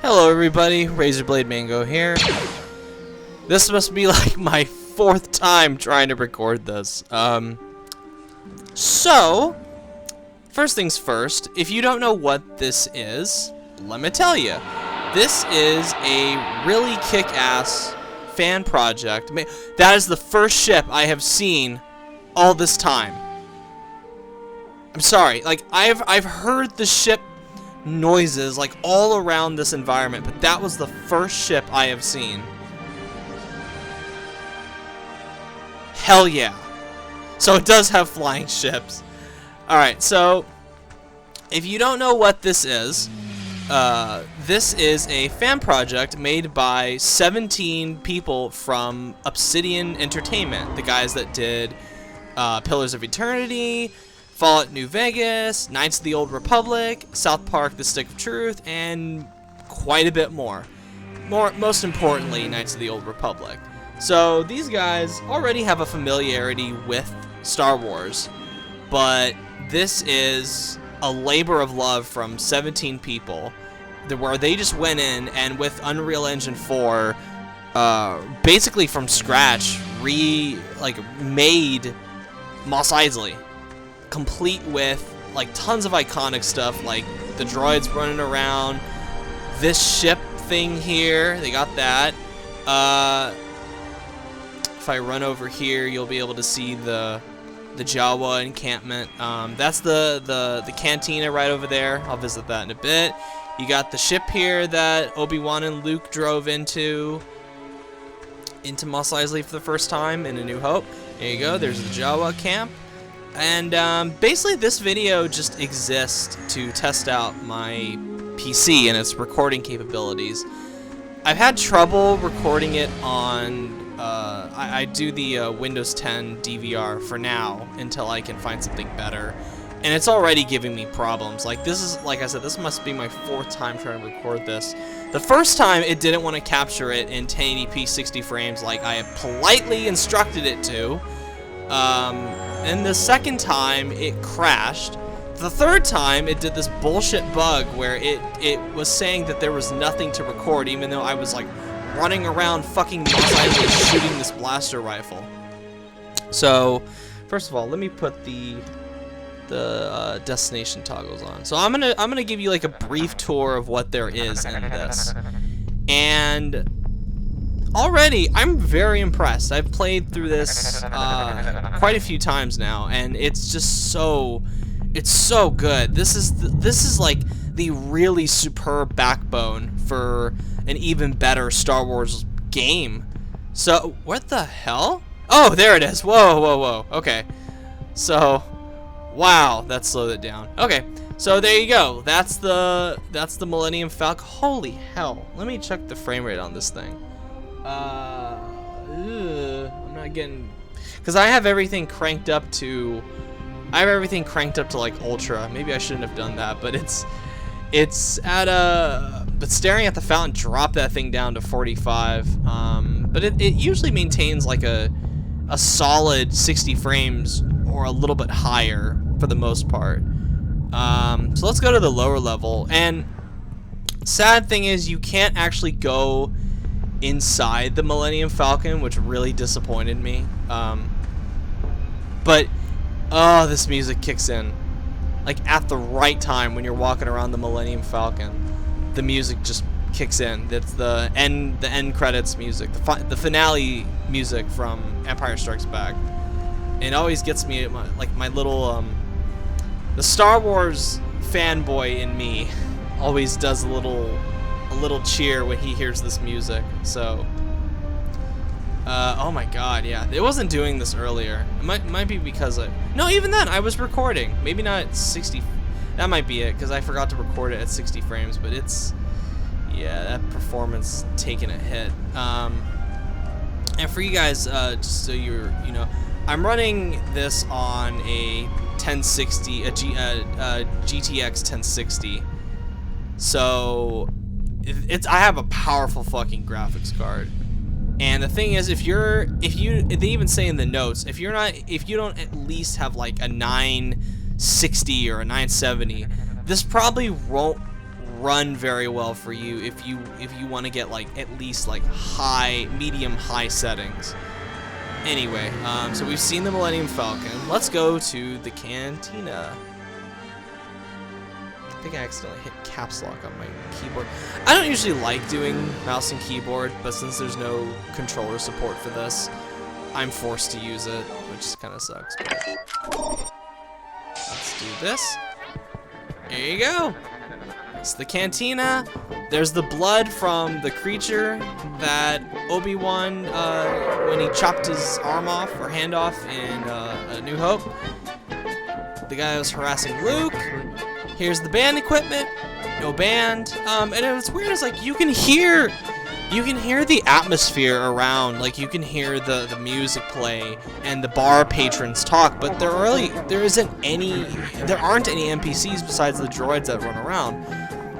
Hello everybody, Razorblade Mango here. This must be like my 4th time trying to record this. So, first things first, if you don't know what this is, let me tell you. This is a really kick-ass fan project. That is the first ship I have seen all this time. I'm sorry, like I've heard the ship noises like all around this environment, but that was the first ship I have seen. Hell yeah. So it does have flying ships. Alright, so if you don't know what this is a fan project made by 17 people from Obsidian Entertainment, the guys that did Pillars of Eternity, Fallout New Vegas, Knights of the Old Republic, South Park The Stick of Truth, and quite a bit more. Most importantly, Knights of the Old Republic. So these guys already have a familiarity with Star Wars, but this is a labor of love from 17 people where they just went in and with Unreal Engine 4 basically from scratch made Mos Eisley, complete with like tons of iconic stuff like the droids running around, this ship thing here, they got that. If I run over here, you'll be able to see the Jawa encampment. That's the Cantina right over there. I'll visit that in a bit. You got the ship here that Obi-Wan and Luke drove into Mos Eisley for the first time in A New Hope. There you go. There's the Jawa camp. And basically this video just exists to test out my PC and its recording capabilities. I've had trouble recording it on, I do the Windows 10 DVR for now until I can find something better. And it's already giving me problems. Like this is, like I said, this must be my 4th time trying to record this. The first time it didn't want to capture it in 1080p 60 frames like I had politely instructed it to. And the second time it crashed. The third time it did this bullshit bug where it was saying that there was nothing to record even though I was like running around fucking Mos Eisley shooting this blaster rifle. So, first of all, let me put the destination toggles on. So I'm gonna give you like a brief tour of what there is in this. And already, I'm very impressed. I've played through this quite a few times now, and it's just it's so good. This is like the really superb backbone for an even better Star Wars game. So, what the hell? Oh, there it is. Whoa, whoa, whoa. Okay. So, wow, that slowed it down. Okay. So there you go. That's the Millennium Falcon. Holy hell. Let me check the frame rate on this thing. I'm not getting, because I have everything cranked up to like ultra. Maybe I shouldn't have done that, but it's at but staring at the fountain dropped that thing down to 45. But it usually maintains like a solid 60 frames or a little bit higher for the most part. So let's go to the lower level. And sad thing is you can't actually go inside the Millennium Falcon, which really disappointed me. But oh, this music kicks in like at the right time when you're walking around the Millennium Falcon. The music just kicks in. That's the end credits music, the finale music from Empire Strikes Back. And it always gets me my little the Star Wars fanboy in me always does a little cheer when he hears this music. So oh my god, yeah, it wasn't doing this earlier. It might be because no, even then I was recording. Maybe not 60. That might be it, because I forgot to record it at 60 frames. But yeah, that performance taking a hit. And for you guys, just so you know, I'm running this on a 1060, GTX 1060. So I have a powerful fucking graphics card. And the thing is, they even say in the notes, if you don't at least have like a 960 or a 970, this probably won't run very well for you if you want to get like at least like high, medium, high settings. Anyway, so we've seen the Millennium Falcon. Let's go to the Cantina. I think I accidentally hit caps lock on my keyboard. I don't usually like doing mouse and keyboard, but since there's no controller support for this, I'm forced to use it, which kind of sucks. But let's do this. There you go. It's the Cantina. There's the blood from the creature that Obi-Wan, when he chopped his arm off or hand off in A New Hope. The guy was harassing Luke. Here's the band equipment. No band. And what's weird is like you can hear the atmosphere around. Like you can hear the music play and the bar patrons talk, but there aren't any NPCs besides the droids that run around.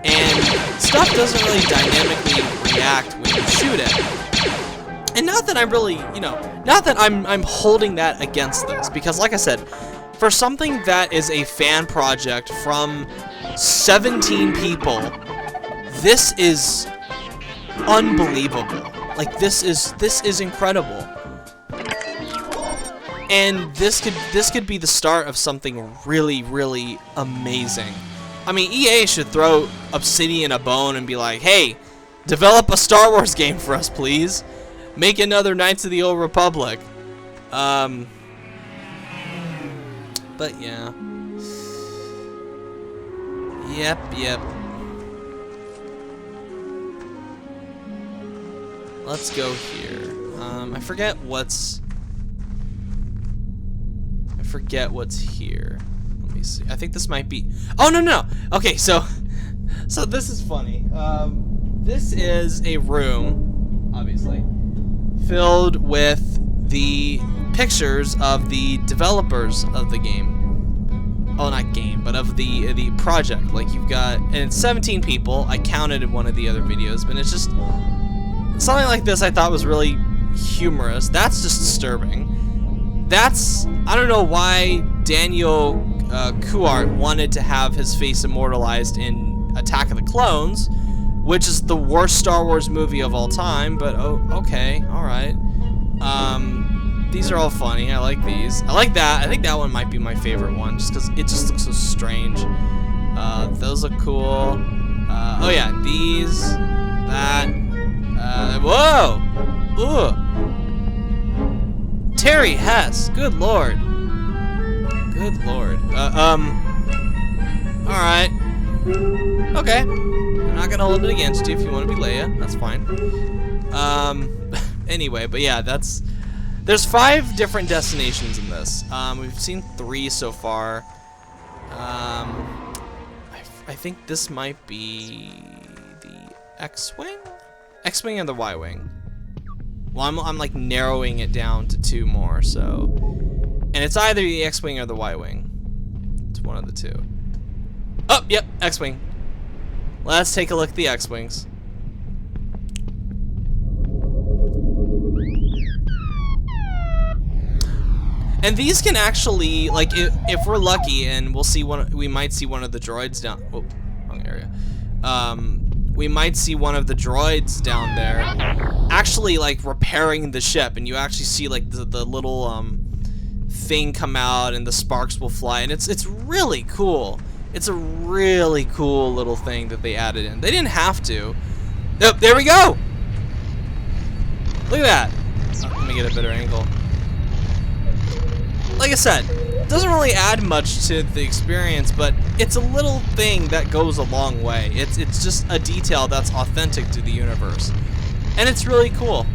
And stuff doesn't really dynamically react when you shoot it. And not that I'm really, not that I'm holding that against this, because like I said, for something that is a fan project from 17 people, this is unbelievable. Like this is incredible. And this could be the start of something really, really amazing. I mean, EA should throw Obsidian a bone and be like, hey, develop a Star Wars game for us, please. Make another Knights of the Old Republic. But yeah. Yep. Let's go here. I forget what's here. Let me see. I think this might be. Oh no. Okay, so this is funny. This is a room, obviously, filled with the pictures of the developers of the game. Oh, not game, but of the project. Like you've got, and it's 17 people. I counted in one of the other videos, but it's just something like this. I thought was really humorous. That's just disturbing. I don't know why Daniel Kuart wanted to have his face immortalized in Attack of the Clones, which is the worst Star Wars movie of all time, but okay, alright. These are all funny. I like these. I like that. I think that one might be my favorite one, just because it just looks so strange. Those look cool. Oh yeah, these, that, whoa! Ooh! Terry Hess, good lord. Good lord. Alright. Okay. I'm not gonna hold it against you if you want to be Leia. That's fine. Anyway, but yeah, there's 5 different destinations in this. We've seen 3 so far. I think this might be the X-Wing? X-Wing and the Y-Wing. Well, I'm like narrowing it down to 2 more, so. And it's either the X-Wing or the Y-Wing. It's one of the 2. Oh, yep, X-Wing. Let's take a look at the X-Wings. And these can actually, like, if we're lucky, and we might see one of the droids down. Oh, wrong area. We might see one of the droids down there actually like repairing the ship, and you actually see like the little thing come out and the sparks will fly, and it's really cool. It's a really cool little thing that they added in. They didn't have to. Oh, there we go. Look at that. Oh, let me get a better angle. Like I said, it doesn't really add much to the experience, but it's a little thing that goes a long way. It's just a detail that's authentic to the universe, and it's really cool.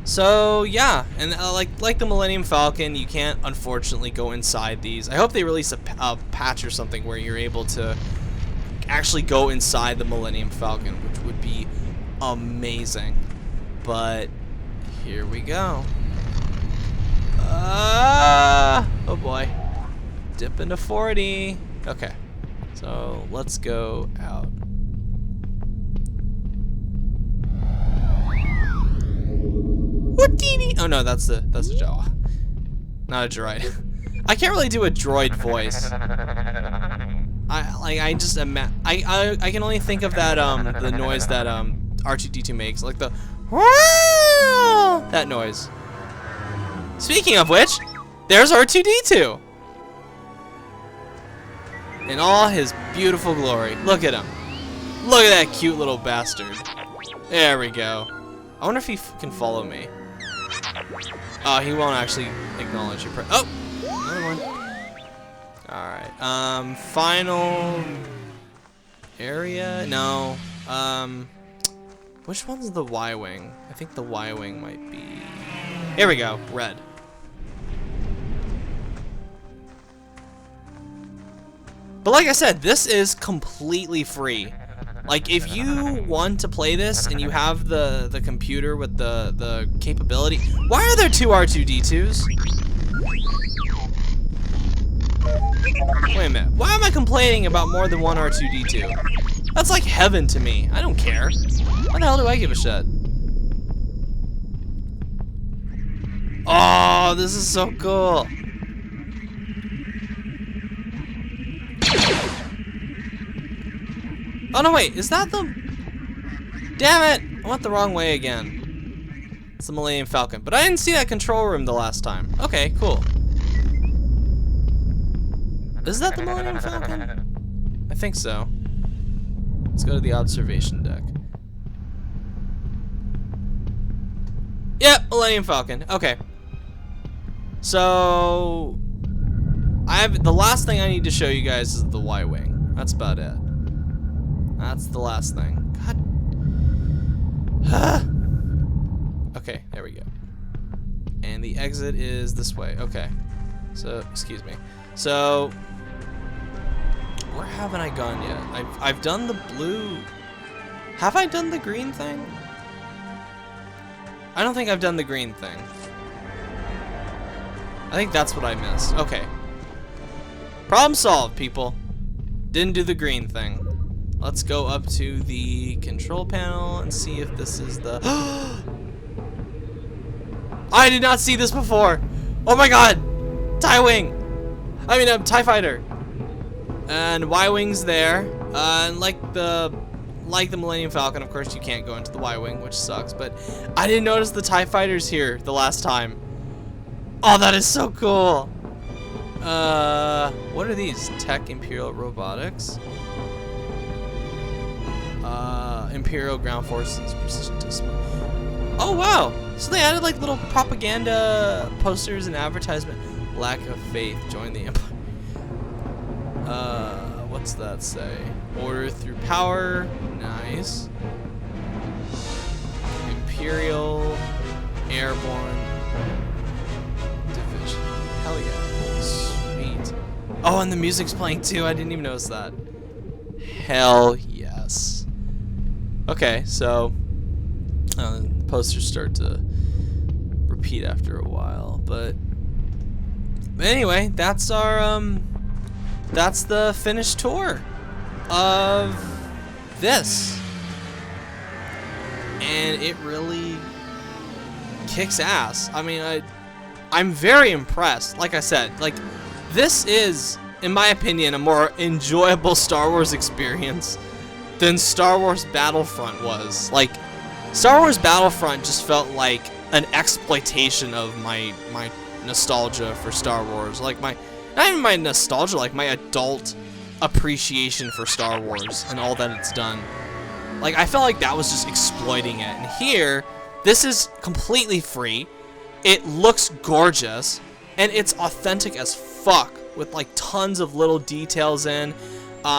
So yeah, and like the Millennium Falcon, you can't unfortunately go inside these. I hope they release a patch or something where you're able to actually go inside the Millennium Falcon, which would be amazing. But here we go. Oh boy. Dip into 40. Okay. So let's go out. What-dee-dee? Oh no, that's a Jawa. Not a droid. I can't really do a droid voice. I can only think of that the noise that R2-D2 makes, like the that noise. Speaking of which, there's R2-D2 in all his beautiful glory. Look at him. Look at that cute little bastard. There we go. I wonder if he can follow me. Oh, he won't actually acknowledge your oh, another one. Alright, final area? No. Which one's the Ywing? I think the Ywing might be... Here we go, red. But like I said, this is completely free. Like, if you want to play this and you have the computer with the capability... Why are there 2 R2-D2s? Wait a minute. Why am I complaining about more than 1 R2-D2? That's like heaven to me. I don't care. Why the hell do I give a shit? Oh, this is so cool. Oh no, wait. Is that the... Damn it. I went the wrong way again. It's the Millennium Falcon. But I didn't see that control room the last time. Okay, cool. Is that the Millennium Falcon? I think so. Let's go to the observation deck. Yep, Millennium Falcon. Okay. So the last thing I need to show you guys is the Ywing. That's about it. That's the last thing. God. Okay, there we go. And the exit is this way. Okay. So, excuse me. So, where haven't I gone yet? I've done the blue. Have I done the green thing? I don't think I've done the green thing. I think that's what I missed. Okay. Problem solved, people. Didn't do the green thing. Let's go up to the control panel and see if this is the... I did not see this before! Oh my god! Ywing! I mean, TIE Fighter. And Ywing's there. And like the Millennium Falcon, of course, you can't go into the Ywing, which sucks. But I didn't notice the TIE Fighter's here the last time. Oh, that is so cool. What are these? Tech Imperial Robotics. Imperial Ground Forces Precision Display. Oh, wow. So they added like little propaganda posters and advertisement. Lack of faith. Join the Empire. What's that say? Order through power. Nice. Imperial Airborne Division. Hell yeah. Sweet. Oh, and the music's playing too. I didn't even notice that. Hell yes. Okay, so posters start to repeat after a while, but anyway, that's our that's the finished tour of this, and it really kicks ass. I mean, I'm very impressed. Like I said, like this is, in my opinion, a more enjoyable Star Wars experience than Star Wars Battlefront was. Like, Star Wars Battlefront just felt like an exploitation of my nostalgia for Star Wars. Like not even my nostalgia, like my adult appreciation for Star Wars and all that it's done. Like, I felt like that was just exploiting it. And here, this is completely free. It looks gorgeous, and it's authentic as fuck with like tons of little details in.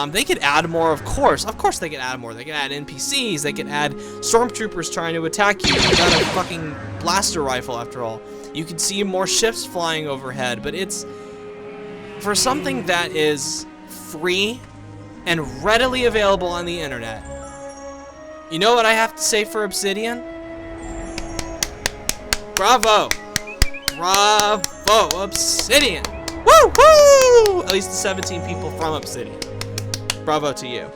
They could add more, of course they could add more. They could add NPCs, they could add stormtroopers trying to attack you. You got a fucking blaster rifle after all. You could see more ships flying overhead, but it's, for something that is free and readily available on the internet. You know what I have to say for Obsidian? Bravo! Bravo, Obsidian! Woo woo! At least the 17 people from Obsidian. Bravo to you.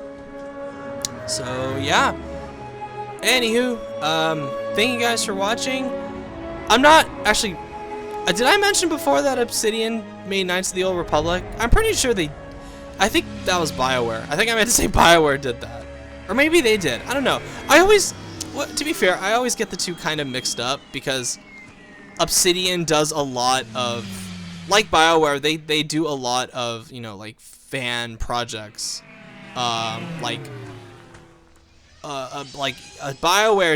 So yeah. Anywho, thank you guys for watching. I'm not actually. Did I mention before that Obsidian made Knights of the Old Republic? I'm pretty sure they. I think that was BioWare. I think I meant to say BioWare did that. Or maybe they did. I don't know. I always, well, to be fair, I always get the two kind of mixed up because Obsidian does a lot of, like BioWare, they do a lot of, you know, like fan projects. BioWare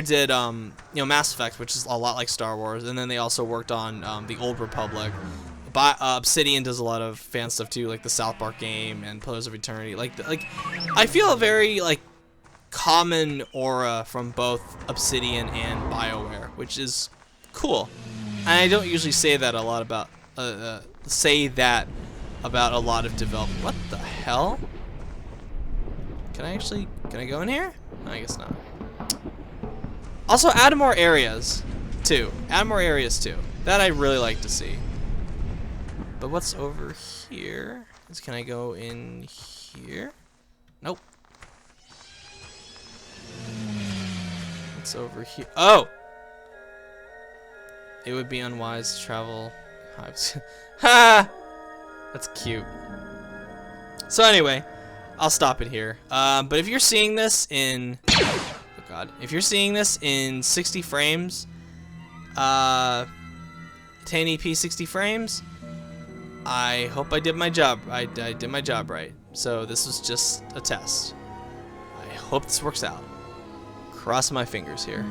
did, you know, Mass Effect, which is a lot like Star Wars, and then they also worked on the Old Republic. Obsidian does a lot of fan stuff too, like the South Park game and Pillars of Eternity. Like I feel a very like common aura from both Obsidian and BioWare, which is cool. And I don't usually say that a lot about a lot of development. What the hell? Can I go in here? No, I guess not. Also, add more areas too. Add more areas too. That I really like to see. But what's over here? Can I go in here? Nope. What's over here? Oh! It would be unwise to travel hives. Ha! That's cute. So anyway, I'll stop it here. But if you're seeing this in... Oh god. If you're seeing this in 60 frames, 1080p 60 frames, I hope I did my job. I did my job right. So this was just a test. I hope this works out. Cross my fingers here.